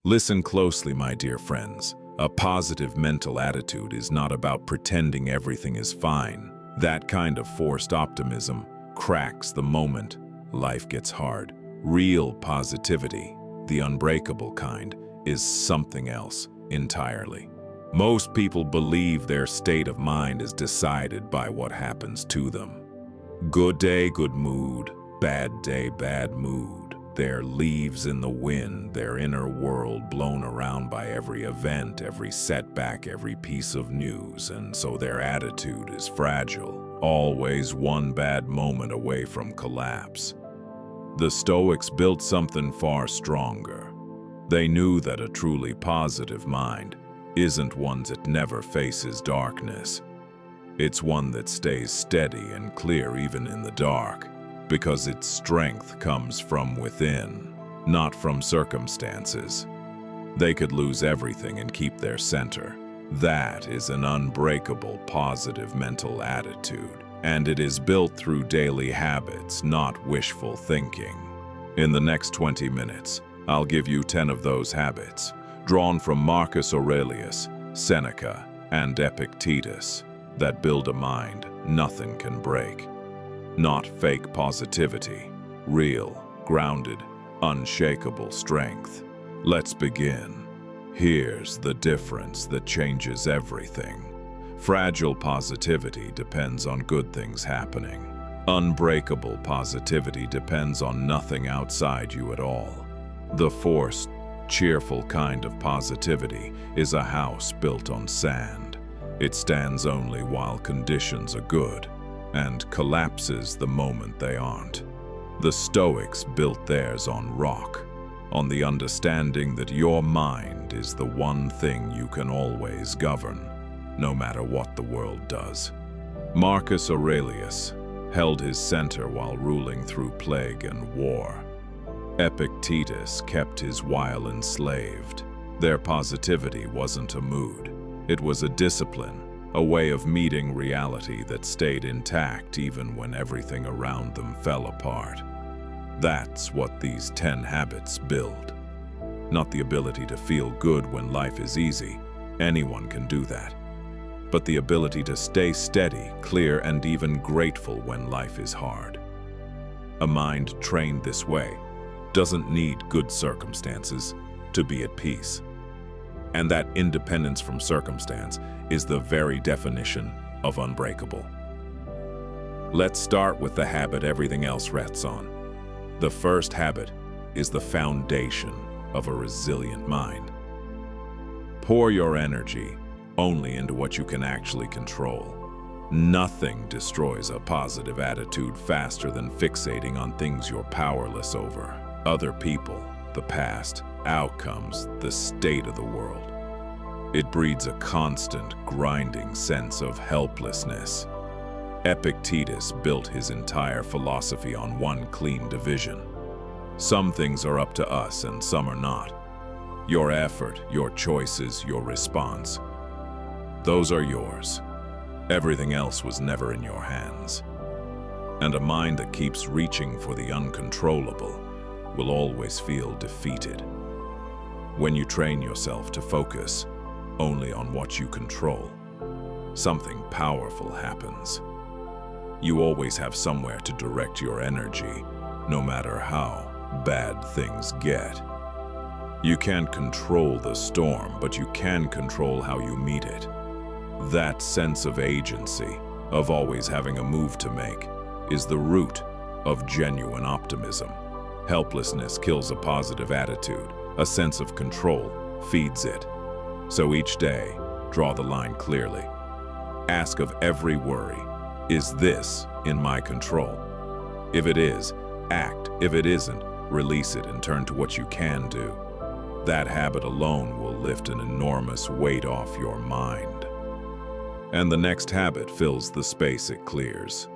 Listen closely, my dear friends. A positive mental attitude is not about pretending everything is fine. That kind of forced optimism cracks the moment life gets hard. Real positivity, the unbreakable kind, is something else entirely. Most people believe their state of mind is decided by what happens to them. Good day, good mood. Bad day, bad mood. They're leaves in the wind, their inner world blown around by every event, every setback, every piece of news, and so their attitude is fragile, always one bad moment away from collapse. The Stoics built something far stronger. They knew that a truly positive mind isn't one that never faces darkness. It's one that stays steady and clear even in the dark, because its strength comes from within, not from circumstances. They could lose everything and keep their center. That is an unbreakable positive mental attitude, and it is built through daily habits, not wishful thinking. In the next 20 minutes, I'll give you 10 of those habits, drawn from Marcus Aurelius, Seneca, and Epictetus, that build a mind nothing can break. Not fake positivity, real, grounded, unshakable strength. Let's begin. Here's the difference that changes everything. Fragile positivity depends on good things happening. Unbreakable positivity depends on nothing outside you at all. The forced, cheerful kind of positivity is a house built on sand. It stands only while conditions are good, and collapses the moment they aren't. The Stoics built theirs on rock, on the understanding that your mind is the one thing you can always govern, no matter what the world does. Marcus Aurelius held his center while ruling through plague and war. Epictetus kept his while enslaved. Their positivity wasn't a mood. It was a discipline, a way of meeting reality that stayed intact even when everything around them fell apart. That's what these 10 habits build. Not the ability to feel good when life is easy. Anyone can do that. But the ability to stay steady, clear, and even grateful when life is hard. A mind trained this way doesn't need good circumstances to be at peace. And that independence from circumstance is the very definition of unbreakable. Let's start with the habit everything else rests on. The first habit is the foundation of a resilient mind. Pour your energy only into what you can actually control. Nothing destroys a positive attitude faster than fixating on things you're powerless over. Other people, the past, outcomes, the state of the world. It breeds a constant, grinding sense of helplessness. Epictetus built his entire philosophy on one clean division. Some things are up to us and some are not. Your effort, your choices, your response. Those are yours. Everything else was never in your hands. And a mind that keeps reaching for the uncontrollable will always feel defeated. When you train yourself to focus only on what you control, something powerful happens. You always have somewhere to direct your energy, no matter how bad things get. You can't control the storm, but you can control how you meet it. That sense of agency, of always having a move to make, is the root of genuine optimism. Helplessness kills a positive attitude. A sense of control feeds it. So each day, draw the line clearly. Ask of every worry, is this in my control? If it is, act. If it isn't, release it and turn to what you can do. That habit alone will lift an enormous weight off your mind. And the next habit fills the space it clears.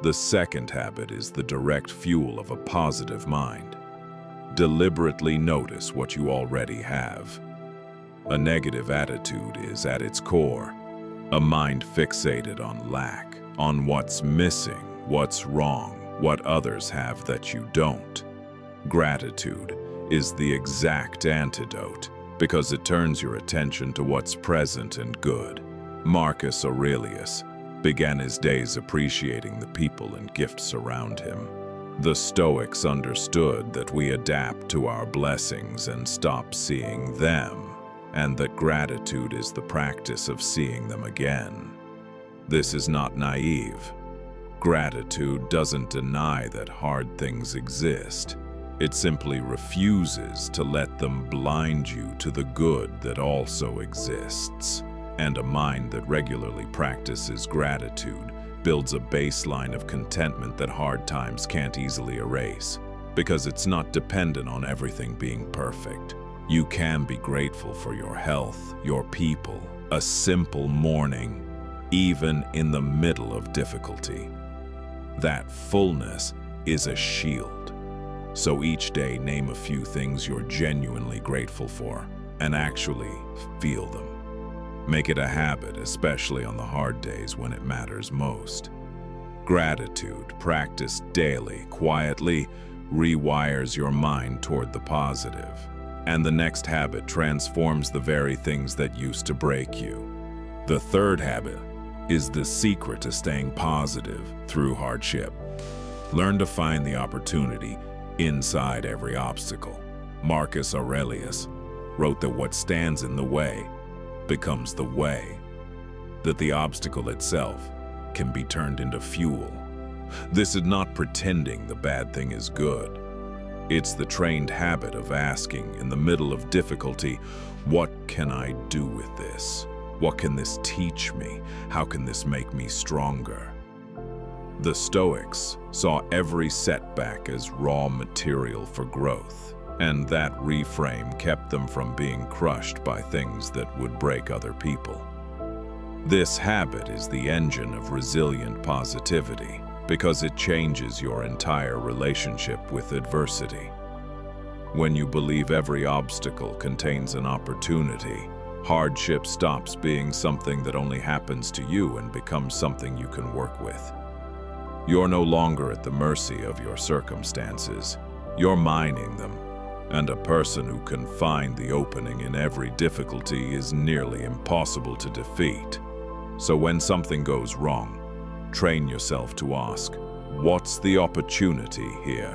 The second habit is the direct fuel of a positive mind. Deliberately notice what you already have. A negative attitude is, at its core, a mind fixated on lack, on what's missing, what's wrong, what others have that you don't. Gratitude is the exact antidote because it turns your attention to what's present and good. Marcus Aurelius began his days appreciating the people and gifts around him. The Stoics understood that we adapt to our blessings and stop seeing them, and that gratitude is the practice of seeing them again. This is not naive. Gratitude doesn't deny that hard things exist. It simply refuses to let them blind you to the good that also exists. And a mind that regularly practices gratitude builds a baseline of contentment that hard times can't easily erase, because it's not dependent on everything being perfect. You can be grateful for your health, your people, a simple morning, even in the middle of difficulty. That fullness is a shield. So each day, name a few things you're genuinely grateful for and actually feel them. Make it a habit, especially on the hard days when it matters most. Gratitude, practiced daily, quietly, rewires your mind toward the positive. And the next habit transforms the very things that used to break you. The third habit is the secret to staying positive through hardship. Learn to find the opportunity inside every obstacle. Marcus Aurelius wrote that what stands in the way becomes the way, that the obstacle itself can be turned into fuel. This is not pretending the bad thing is good. It's the trained habit of asking in the middle of difficulty, what can I do with this? What can this teach me? How can this make me stronger? The Stoics saw every setback as raw material for growth, and that reframe kept them from being crushed by things that would break other people. This habit is the engine of resilient positivity because it changes your entire relationship with adversity. When you believe every obstacle contains an opportunity, hardship stops being something that only happens to you and becomes something you can work with. You're no longer at the mercy of your circumstances. You're mining them. And a person who can find the opening in every difficulty is nearly impossible to defeat. So when something goes wrong, train yourself to ask, what's the opportunity here?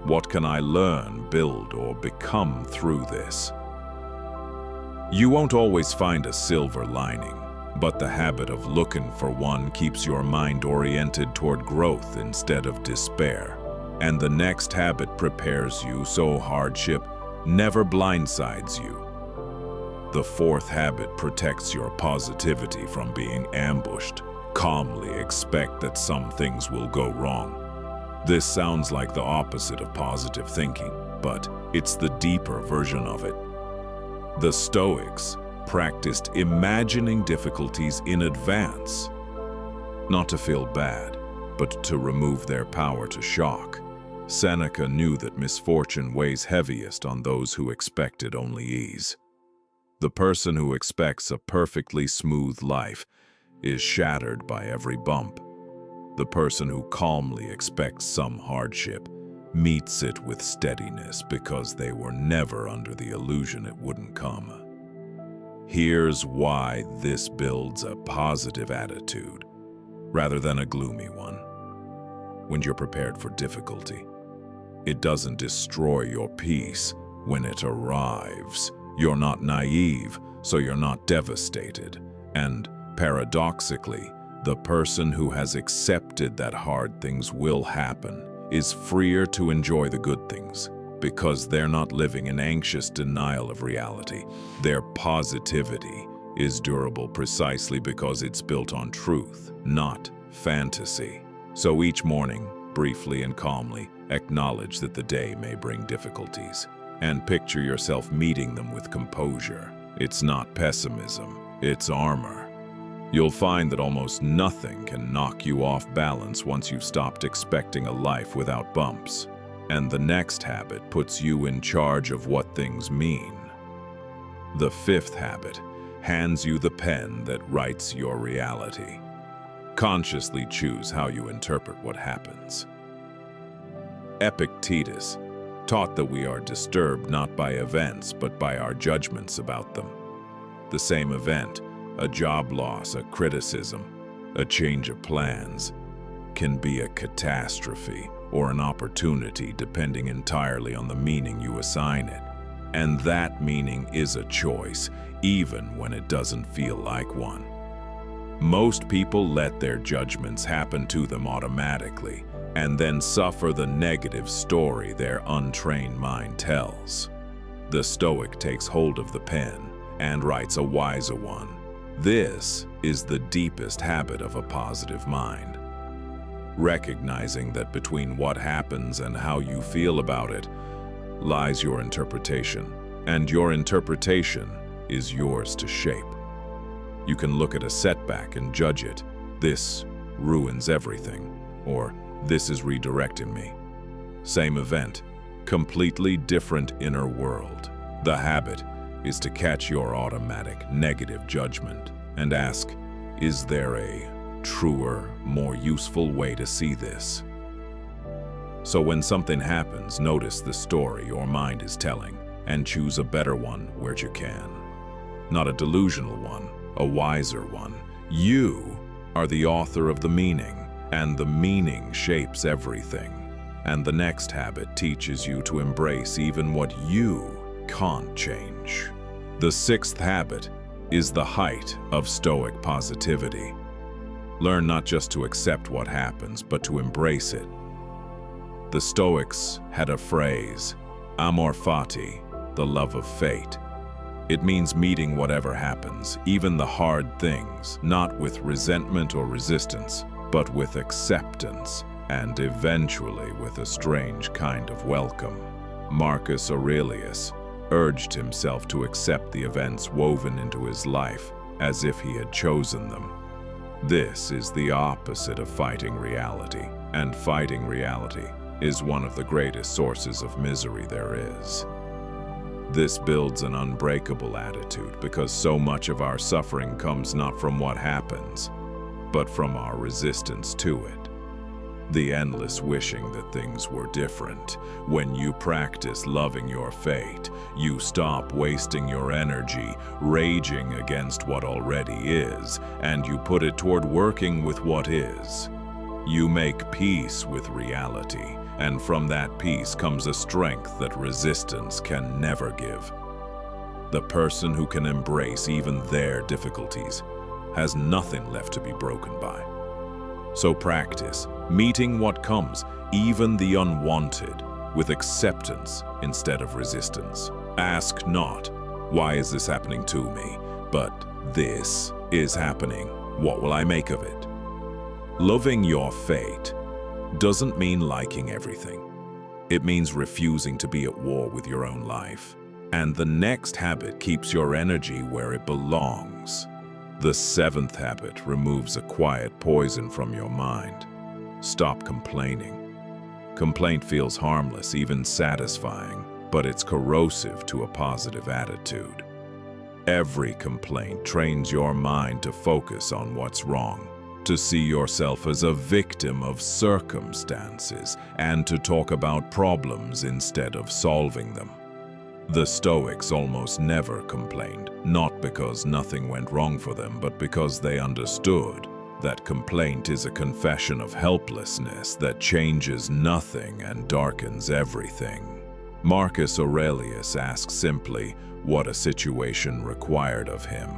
What can I learn, build, or become through this? You won't always find a silver lining, but the habit of looking for one keeps your mind oriented toward growth instead of despair. And the next habit prepares you so hardship never blindsides you. The fourth habit protects your positivity from being ambushed. Calmly expect that some things will go wrong. This sounds like the opposite of positive thinking, but it's the deeper version of it. The Stoics practiced imagining difficulties in advance, not to feel bad, but to remove their power to shock. Seneca knew that misfortune weighs heaviest on those who expected only ease. The person who expects a perfectly smooth life is shattered by every bump. The person who calmly expects some hardship meets it with steadiness because they were never under the illusion it wouldn't come. Here's why this builds a positive attitude rather than a gloomy one. When you're prepared for difficulty, it doesn't destroy your peace when it arrives. You're not naive, so you're not devastated. And paradoxically, the person who has accepted that hard things will happen is freer to enjoy the good things because they're not living in anxious denial of reality. Their positivity is durable precisely because it's built on truth, not fantasy. So each morning, briefly and calmly, acknowledge that the day may bring difficulties, and picture yourself meeting them with composure. It's not pessimism, it's armor. You'll find that almost nothing can knock you off balance once you've stopped expecting a life without bumps. And the next habit puts you in charge of what things mean. The fifth habit hands you the pen that writes your reality. Consciously choose how you interpret what happens. Epictetus taught that we are disturbed not by events but by our judgments about them. The same event, a job loss, a criticism, a change of plans, can be a catastrophe or an opportunity depending entirely on the meaning you assign it. And that meaning is a choice, even when it doesn't feel like one. Most people let their judgments happen to them automatically and then suffer the negative story their untrained mind tells. The Stoic takes hold of the pen and writes a wiser one. This is the deepest habit of a positive mind. Recognizing that between what happens and how you feel about it lies your interpretation, and your interpretation is yours to shape. You can look at a setback and judge it. This ruins everything, or this is redirecting me. Same event, completely different inner world. The habit is to catch your automatic negative judgment and ask, is there a truer, more useful way to see this? So when something happens, notice the story your mind is telling and choose a better one where you can. Not a delusional one, a wiser one. You are the author of the meaning, and the meaning shapes everything. And the next habit teaches you to embrace even what you can't change. The sixth habit is the height of Stoic positivity. Learn not just to accept what happens, but to embrace it. The Stoics had a phrase, amor fati, the love of fate. It means meeting whatever happens, even the hard things, not with resentment or resistance, but with acceptance, and eventually with a strange kind of welcome. Marcus Aurelius urged himself to accept the events woven into his life as if he had chosen them. This is the opposite of fighting reality, and fighting reality is one of the greatest sources of misery there is. This builds an unbreakable attitude because so much of our suffering comes not from what happens, but from our resistance to it. The endless wishing that things were different. When you practice loving your fate, you stop wasting your energy raging against what already is, and you put it toward working with what is. You make peace with reality, and from that peace comes a strength that resistance can never give. The person who can embrace even their difficulties has nothing left to be broken by. So practice meeting what comes, even the unwanted, with acceptance instead of resistance. Ask not, why is this happening to me? But this is happening. What will I make of it? Loving your fate doesn't mean liking everything. It means refusing to be at war with your own life. And the next habit keeps your energy where it belongs. The seventh habit removes a quiet poison from your mind. Stop complaining. Complaint feels harmless, even satisfying, but it's corrosive to a positive attitude. Every complaint trains your mind to focus on what's wrong, to see yourself as a victim of circumstances, and to talk about problems instead of solving them. The Stoics almost never complained, not because nothing went wrong for them, but because they understood that complaint is a confession of helplessness that changes nothing and darkens everything. Marcus Aurelius asked simply what a situation required of him,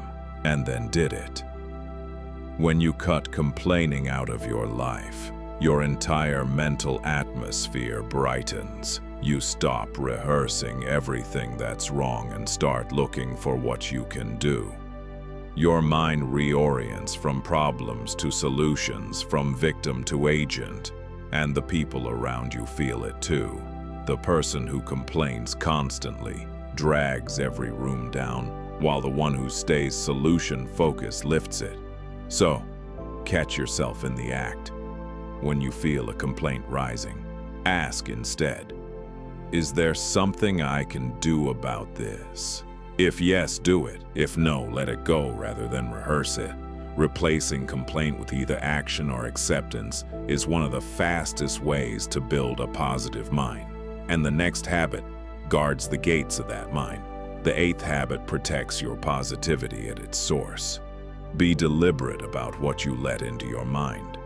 and then did it. When you cut complaining out of your life, your entire mental atmosphere brightens. You stop rehearsing everything that's wrong and start looking for what you can do. Your mind reorients from problems to solutions, from victim to agent, and the people around you feel it too. The person who complains constantly drags every room down, while the one who stays solution-focused lifts it. So, catch yourself in the act. When you feel a complaint rising, ask instead, is there something I can do about this? If yes, do it. If no, let it go rather than rehearse it. Replacing complaint with either action or acceptance is one of the fastest ways to build a positive mind. And the next habit guards the gates of that mind. The eighth habit protects your positivity at its source. Be deliberate about what you let into your mind.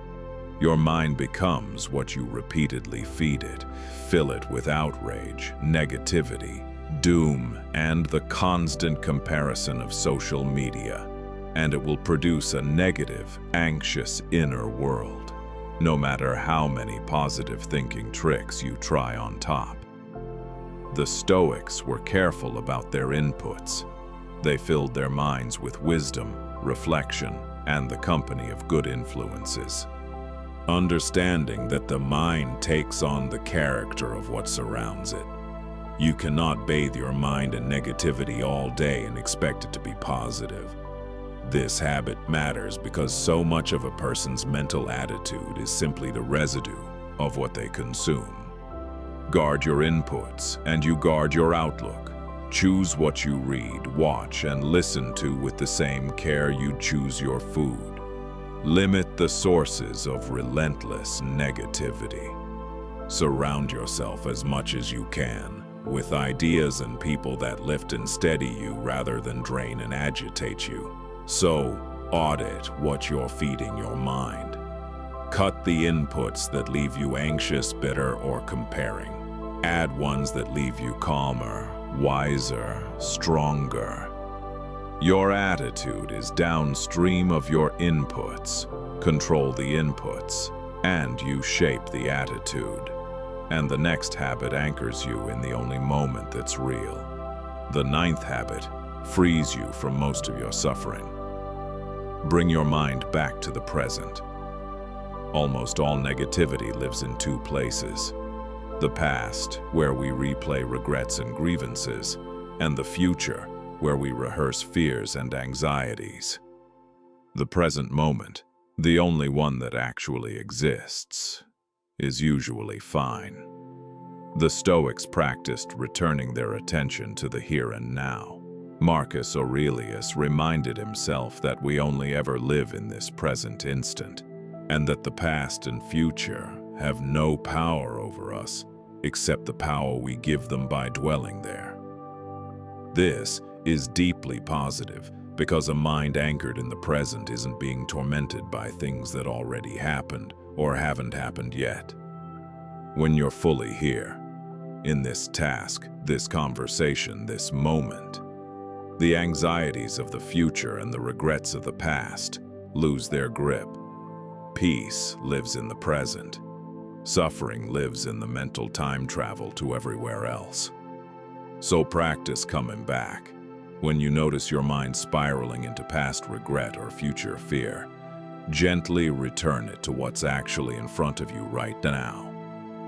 Your mind becomes what you repeatedly feed it. Fill it with outrage, negativity, doom, and the constant comparison of social media, and it will produce a negative, anxious inner world, no matter how many positive thinking tricks you try on top. The Stoics were careful about their inputs. They filled their minds with wisdom, reflection, and the company of good influences. Understanding that the mind takes on the character of what surrounds it. You cannot bathe your mind in negativity all day and expect it to be positive. This habit matters because so much of a person's mental attitude is simply the residue of what they consume. Guard your inputs, and you guard your outlook. Choose what you read, watch, and listen to with the same care you choose your food. Limit the sources of relentless negativity. Surround yourself as much as you can with ideas and people that lift and steady you rather than drain and agitate you. So, audit what you're feeding your mind. Cut the inputs that leave you anxious, bitter, or comparing. Add ones that leave you calmer, wiser, stronger. Your attitude is downstream of your inputs. Control the inputs, and you shape the attitude. And the next habit anchors you in the only moment that's real. The ninth habit frees you from most of your suffering. Bring your mind back to the present. Almost all negativity lives in two places: the past, where we replay regrets and grievances, and the future, where we rehearse fears and anxieties. The present moment, the only one that actually exists, is usually fine. The Stoics practiced returning their attention to the here and now. Marcus Aurelius reminded himself that we only ever live in this present instant, and that the past and future have no power over us except the power we give them by dwelling there. This is deeply positive because a mind anchored in the present isn't being tormented by things that already happened or haven't happened yet. When you're fully here, in this task, this conversation, this moment, the anxieties of the future and the regrets of the past lose their grip. Peace lives in the present. Suffering lives in the mental time travel to everywhere else. So practice coming back. When you notice your mind spiraling into past regret or future fear, gently return it to what's actually in front of you right now.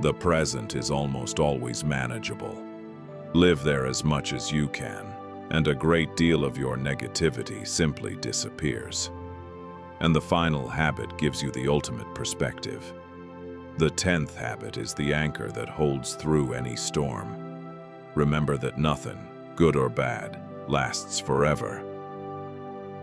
The present is almost always manageable. Live there as much as you can, and a great deal of your negativity simply disappears. And the final habit gives you the ultimate perspective. The 10th habit is the anchor that holds through any storm. Remember that nothing, good or bad, lasts forever.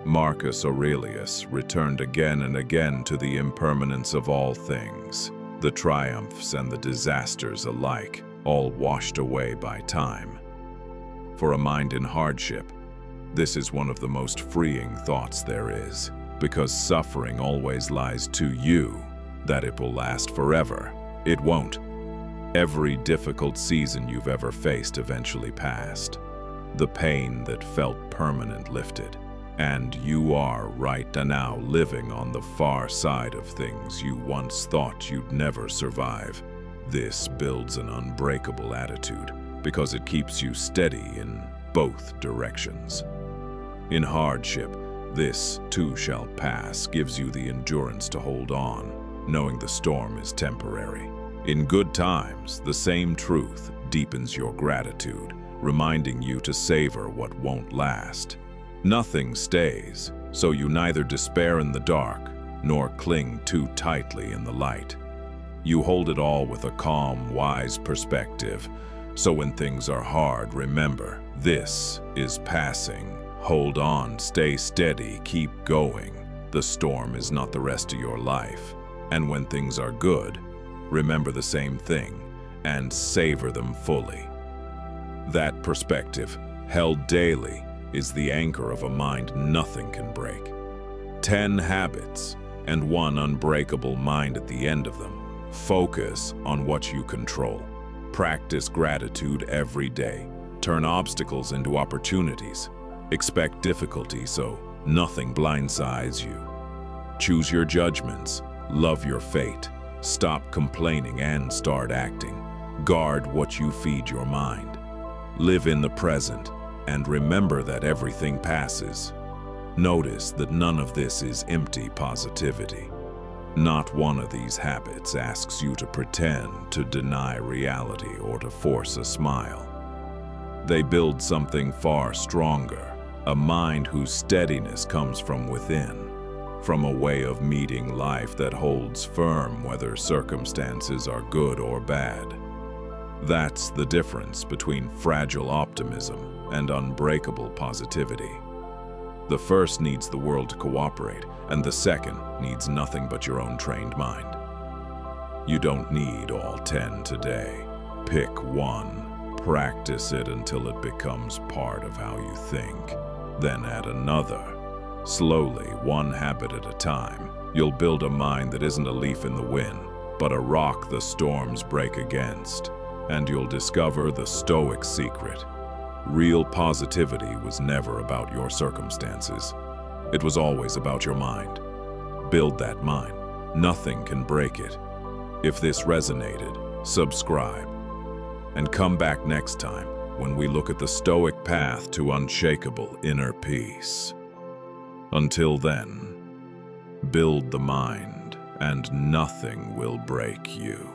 Marcus Aurelius returned again and again to the impermanence of all things, the triumphs and the disasters alike, all washed away by time. For a mind in hardship, this is one of the most freeing thoughts there is, because suffering always lies to you that it will last forever. It won't. Every difficult season you've ever faced eventually passed. The pain that felt permanent lifted, and you are right now living on the far side of things you once thought you'd never survive. This builds an unbreakable attitude because it keeps you steady in both directions. In hardship, this too shall pass gives you the endurance to hold on, knowing the storm is temporary. In good times, the same truth deepens your gratitude, reminding you to savor what won't last. Nothing stays, so you neither despair in the dark nor cling too tightly in the light. You hold it all with a calm, wise perspective, so when things are hard, remember, this is passing. Hold on, stay steady, keep going. The storm is not the rest of your life. And when things are good, remember the same thing. and savor them fully. That perspective, held daily, is the anchor of a mind nothing can break. 10 habits and one unbreakable mind at the end of them. Focus on what you control. Practice gratitude every day. Turn obstacles into opportunities. Expect difficulty so nothing blindsides you. Choose your judgments. Love your fate. Stop complaining and start acting. Guard what you feed your mind. Live in the present and remember that everything passes. Notice that none of this is empty positivity. Not one of these habits asks you to pretend, to deny reality, or to force a smile. They build something far stronger, a mind whose steadiness comes from within, from a way of meeting life that holds firm whether circumstances are good or bad. That's the difference between fragile optimism and unbreakable positivity. The first needs the world to cooperate, and the second needs nothing but your own trained mind. You don't need all 10 today. Pick one, practice it until it becomes part of how you think, then add another. Slowly, one habit at a time, you'll build a mind that isn't a leaf in the wind, but a rock the storms break against. And you'll discover the Stoic secret. Real positivity was never about your circumstances. It was always about your mind. Build that mind. Nothing can break it. If this resonated, subscribe. And come back next time when we look at the Stoic path to unshakable inner peace. Until then, build the mind, and nothing will break you.